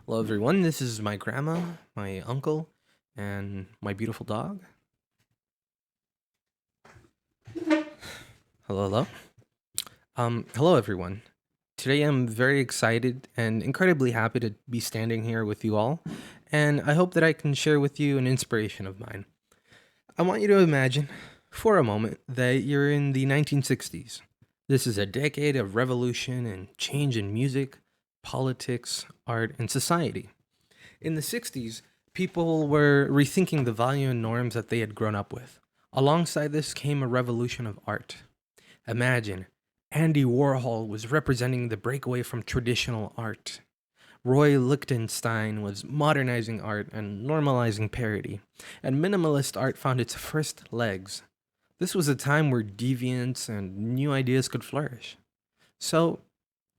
Hello, everyone. This is my grandma, my uncle, and my beautiful dog. Hello, hello. Hello, everyone. Today I'm very excited and incredibly happy to be standing here with you all, and I hope that I can share with you an inspiration of mine. I want you to imagine, for a moment, that you're in the 1960s. This is a decade of revolution and change in music, politics, art, and society. In the 60s, people were rethinking the value and norms that they had grown up with. Alongside this came a revolution of art. Imagine, Andy Warhol was representing the breakaway from traditional art. Roy Lichtenstein was modernizing art and normalizing parody, and minimalist art found its first legs. This was a time where deviance and new ideas could flourish. So,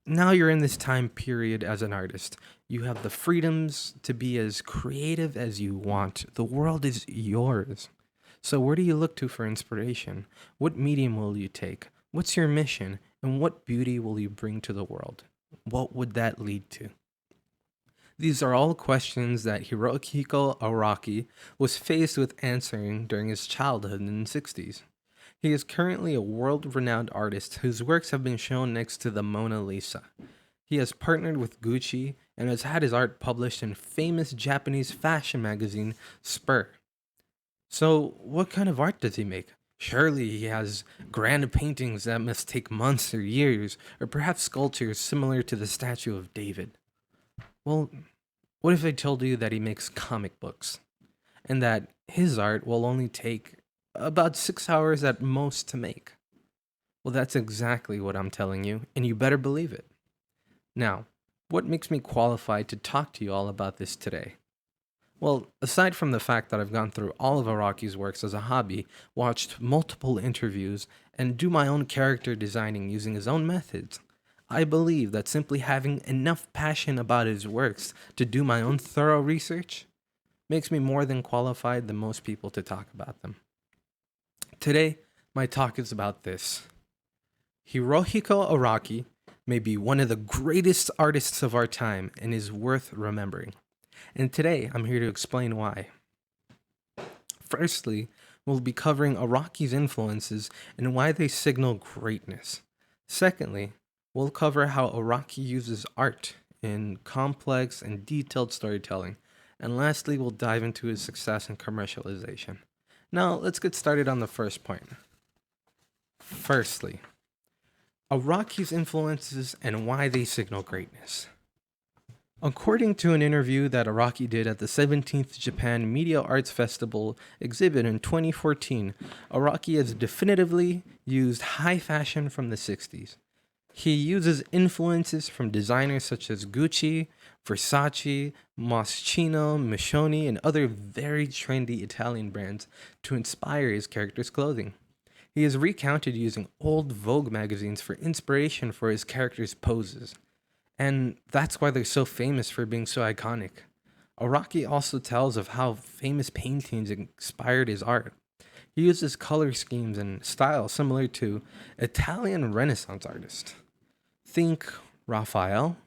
now you're in this time period as an artist. You have the freedoms to be as creative as you want. The world is yours. So, where do you look to for inspiration? What medium will you take? What's your mission? And what beauty will you bring to the world? What would that lead to? These are all questions that Hirohiko Araki was faced with answering during his childhood in the 60s. He is currently a world renowned artist whose works have been shown next to the Mona Lisa. He has partnered with Gucci and has had his art published in famous Japanese fashion magazine Spur. So, what kind of art does he make? Surely he has grand paintings that must take months or years, or perhaps sculptures similar to the statue of David. Well, what if I told you that he makes comic books, and that his art will only take about 6 hours at most to make? Well, that's exactly what I'm telling you, and you better believe it. Now, what makes me qualified to talk to you all about this today? Well, aside from the fact that I've gone through all of Araki's works as a hobby, watched multiple interviews, and do my own character designing using his own methods, I believe that simply having enough passion about his works to do my own thorough research makes me more than qualified than most people to talk about them. Today, my talk is about this. Hirohiko Araki may be one of the greatest artists of our time and is worth remembering. And today, I'm here to explain why. Firstly, we'll be covering Araki's influences and why they signal greatness. Secondly, we'll cover how Araki uses art in complex and detailed storytelling. And lastly, we'll dive into his success in commercialization. Now, let's get started on the first point. Firstly, Araki's influences and why they signal greatness. According to an interview that Araki did at the 17th Japan Media Arts Festival exhibit in 2014, Araki has definitively used high fashion from the 60s. He uses influences from designers such as Gucci, Versace, Moschino, Mishoni, and other very trendy Italian brands to inspire his character's clothing. He is recounted using old Vogue magazines for inspiration for his character's poses. And that's why they're so famous for being so iconic. Araki also tells of how famous paintings inspired his art. He uses color schemes and style similar to Italian Renaissance artists. Think Raphael,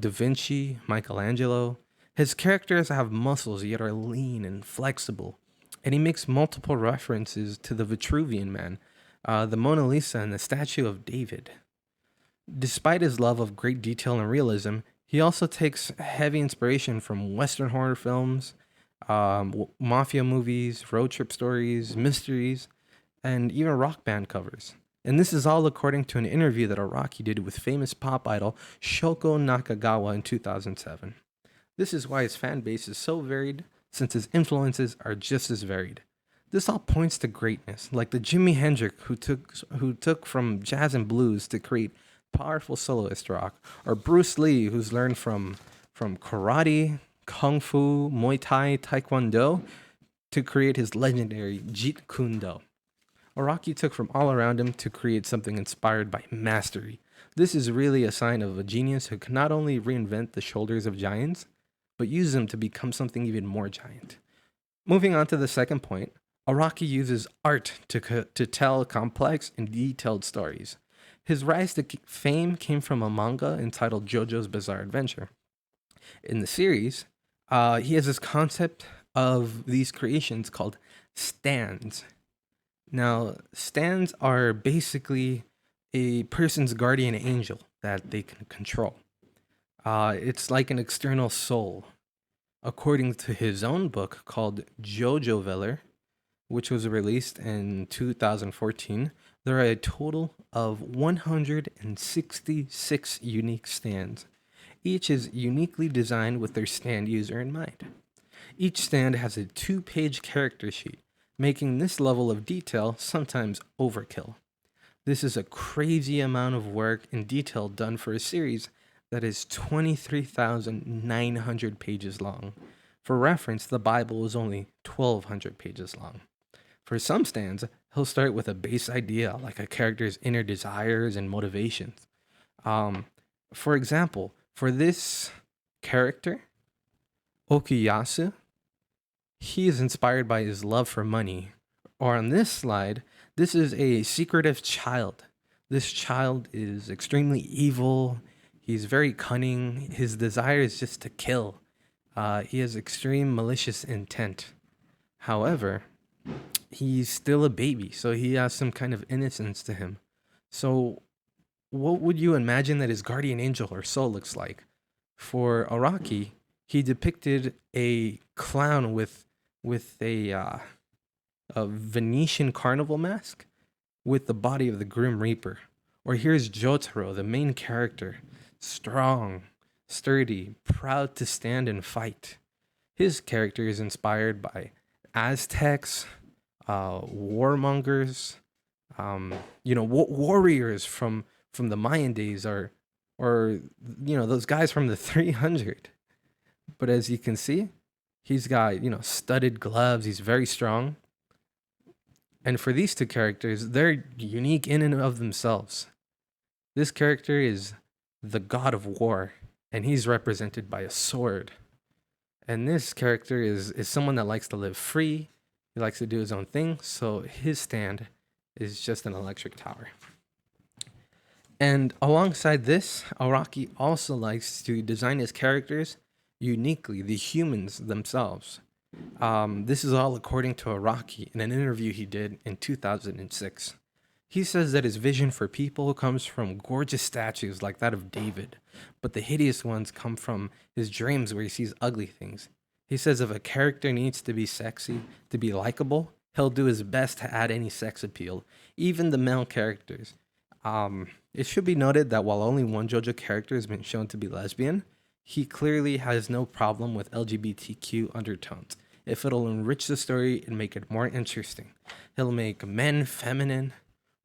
Da Vinci, Michelangelo. His characters have muscles yet are lean and flexible, and he makes multiple references to the Vitruvian Man, the Mona Lisa, and the statue of David. Despite his love of great detail and realism, he also takes heavy inspiration from Western horror films, mafia movies, road trip stories, mysteries, and even rock band covers. And this is all according to an interview that Araki did with famous pop idol Shoko Nakagawa in 2007. This is why his fan base is so varied, since his influences are just as varied. This all points to greatness, like the Jimi Hendrix who took from jazz and blues to create powerful soloist rock, or Bruce Lee who's learned from karate, kung fu, Muay Thai, Taekwondo to create his legendary Jeet Kune Do. Araki took from all around him to create something inspired by mastery. This is really a sign of a genius who can not only reinvent the shoulders of giants, but use them to become something even more giant. Moving on to the second point, Araki uses art to tell complex and detailed stories. His rise to fame came from a manga entitled JoJo's Bizarre Adventure. In the series, he has this concept of these creations called stands. Now, stands are basically a person's guardian angel that they can control. It's like an external soul. According to his own book called Jojo Veller, which was released in 2014, there are a total of 166 unique stands. Each is uniquely designed with their stand user in mind. Each stand has a 2-page character sheet, making this level of detail sometimes overkill. This is a crazy amount of work and detail done for a series that is 23,900 pages long. For reference, the Bible is only 1,200 pages long. For some stands, he'll start with a base idea, like a character's inner desires and motivations. Um, for example, for this character, Okuyasu, he is inspired by his love for money. Or on this slide, this is a secretive child. This child is extremely evil. He's very cunning. His desire is just to kill. He has extreme malicious intent. However, he's still a baby, so he has some kind of innocence to him. So, what would you imagine that his guardian angel or soul looks like? For Araki, he depicted a clown with a Venetian carnival mask with the body of the Grim Reaper. Or here's Jotaro, the main character, strong, sturdy, proud to stand and fight. His character is inspired by Aztecs, warmongers, warriors from the Mayan days, or those guys from the 300. But as you can see, he's got studded gloves. He's very strong. And for these two characters, they're unique in and of themselves. This character is the god of war, and he's represented by a sword. And this character is someone that likes to live free. He likes to do his own thing, so his stand is just an electric tower. And alongside this, Araki also likes to design his characters uniquely, the humans themselves. This is all according to Araki in an interview he did in 2006. He says that his vision for people comes from gorgeous statues like that of David, but the hideous ones come from his dreams where he sees ugly things. He says if a character needs to be sexy, to be likable, he'll do his best to add any sex appeal, even the male characters. It should be noted that while only one JoJo character has been shown to be lesbian, he clearly has no problem with LGBTQ undertones. If it'll enrich the story and make it more interesting, he'll make men feminine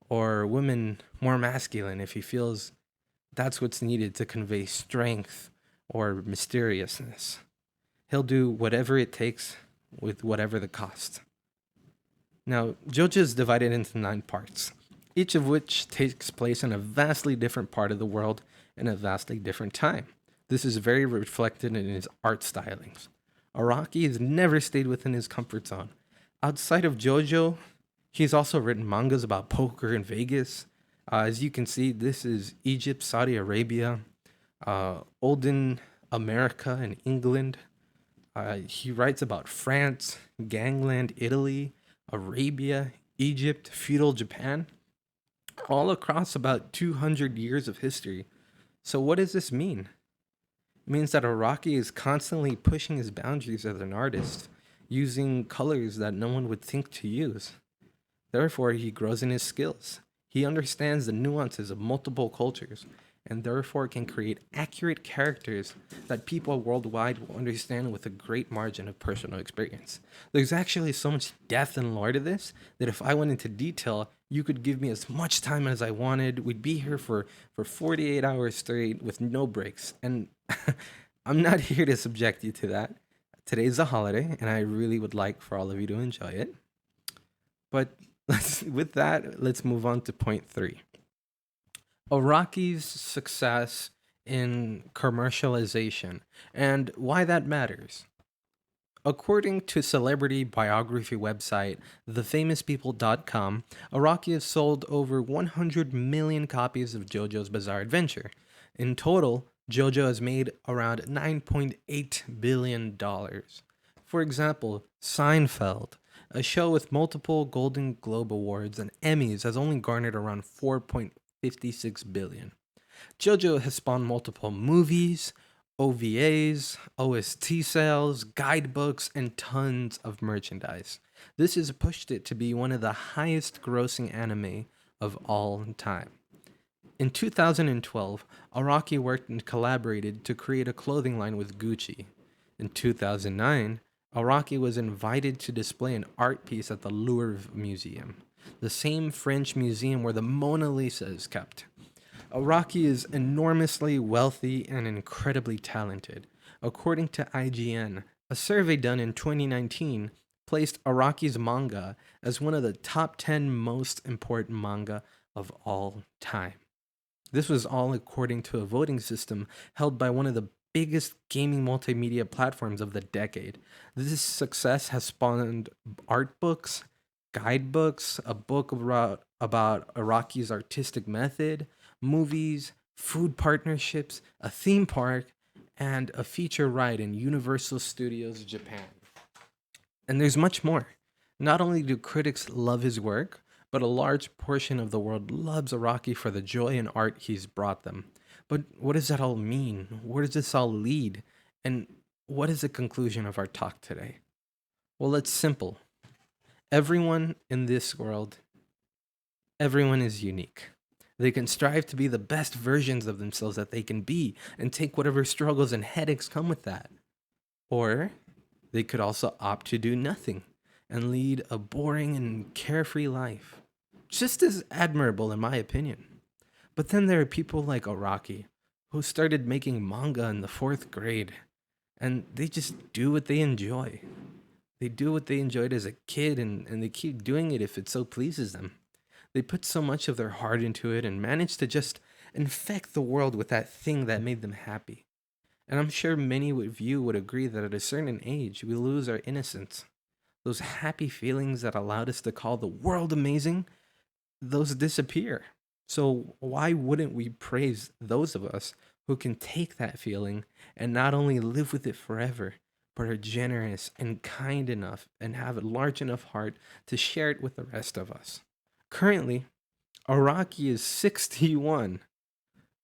or women more masculine if he feels that's what's needed to convey strength or mysteriousness. He'll do whatever it takes with whatever the cost. Now, JoJo is divided into 9 parts, each of which takes place in a vastly different part of the world in a vastly different time. This is very reflected in his art stylings. Araki has never stayed within his comfort zone. Outside of JoJo, he's also written mangas about poker in Vegas. As you can see, this is Egypt, Saudi Arabia, olden America and England. He writes about France, gangland Italy, Arabia, Egypt, feudal Japan, all across about 200 years of history. So what does this mean? It means that Araki is constantly pushing his boundaries as an artist, using colors that no one would think to use. Therefore, he grows in his skills. He understands the nuances of multiple cultures, and therefore can create accurate characters that people worldwide will understand with a great margin of personal experience. There's actually so much depth and lore to this that if I went into detail, you could give me as much time as I wanted. We'd be here for 48 hours straight with no breaks. And I'm not here to subject you to that. Today's a holiday, and I really would like for all of you to enjoy it. But with that, let's move on to point 3. Araki's success in commercialization and why that matters. According to celebrity biography website thefamouspeople.com, Araki has sold over 100 million copies of JoJo's Bizarre Adventure. In total, JoJo has made around $9.8 billion. For example, Seinfeld, a show with multiple Golden Globe Awards and Emmys, has only garnered around 4.56 billion. JoJo has spawned multiple movies, OVAs, OST sales, guidebooks, and tons of merchandise. This has pushed it to be one of the highest grossing anime of all time. In 2012, Araki worked and collaborated to create a clothing line with Gucci. In 2009, Araki was invited to display an art piece at the Louvre Museum, the same French museum where the Mona Lisa is kept. Araki is enormously wealthy and incredibly talented. According to IGN, a survey done in 2019 placed Araki's manga as one of the top 10 most important manga of all time. This was all according to a voting system held by one of the biggest gaming multimedia platforms of the decade. This success has spawned art books, guidebooks, a book about Iraqi's artistic method, movies, food partnerships, a theme park, and a feature ride in Universal Studios Japan. And there's much more. Not only do critics love his work, but a large portion of the world loves Araki for the joy and art he's brought them. But what does that all mean? Where does this all lead? And what is the conclusion of our talk today? Well, it's simple. Everyone in this world, everyone is unique. They can strive to be the best versions of themselves that they can be and take whatever struggles and headaches come with that. Or they could also opt to do nothing and lead a boring and carefree life. Just as admirable, in my opinion. But then there are people like Araki, who started making manga in the fourth grade, and they just do what they enjoy. They do what they enjoyed as a kid, and they keep doing it if it so pleases them. They put so much of their heart into it and manage to just infect the world with that thing that made them happy. And I'm sure many of you would agree that at a certain age, we lose our innocence. Those happy feelings that allowed us to call the world amazing, those disappear. So why wouldn't we praise those of us who can take that feeling and not only live with it forever, but are generous and kind enough and have a large enough heart to share it with the rest of us? Currently, Araki is 61,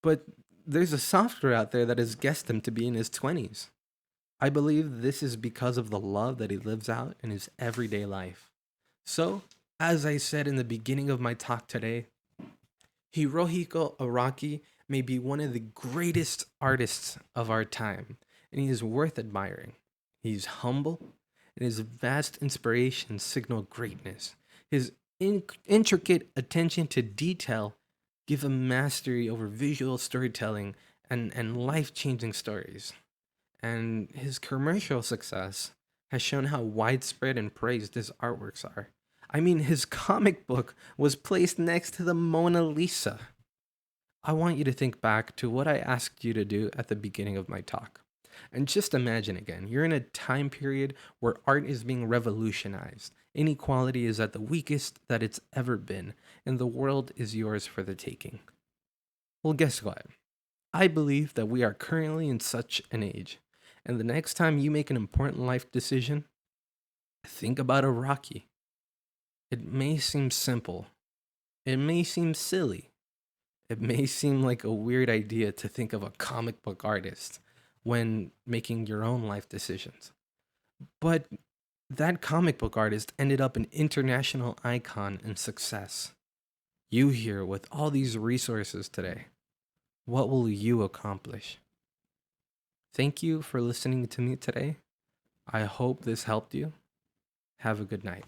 but there's a software out there that has guessed him to be in his 20s. I believe this is because of the love that he lives out in his everyday life. So, as I said in the beginning of my talk today, Hirohiko Araki may be one of the greatest artists of our time, and he is worth admiring. He's humble, and his vast inspirations signal greatness. His intricate attention to detail give him mastery over visual storytelling and life changing stories. And his commercial success has shown how widespread and praised his artworks are. I mean, his comic book was placed next to the Mona Lisa. I want you to think back to what I asked you to do at the beginning of my talk. And just imagine again, you're in a time period where art is being revolutionized. Inequality is at the weakest that it's ever been, and the world is yours for the taking. Well, guess what? I believe that we are currently in such an age. And the next time you make an important life decision, think about Iraqi. It may seem simple. It may seem silly. It may seem like a weird idea to think of a comic book artist when making your own life decisions. But that comic book artist ended up an international icon and success. You here with all these resources today, what will you accomplish? Thank you for listening to me today. I hope this helped you. Have a good night.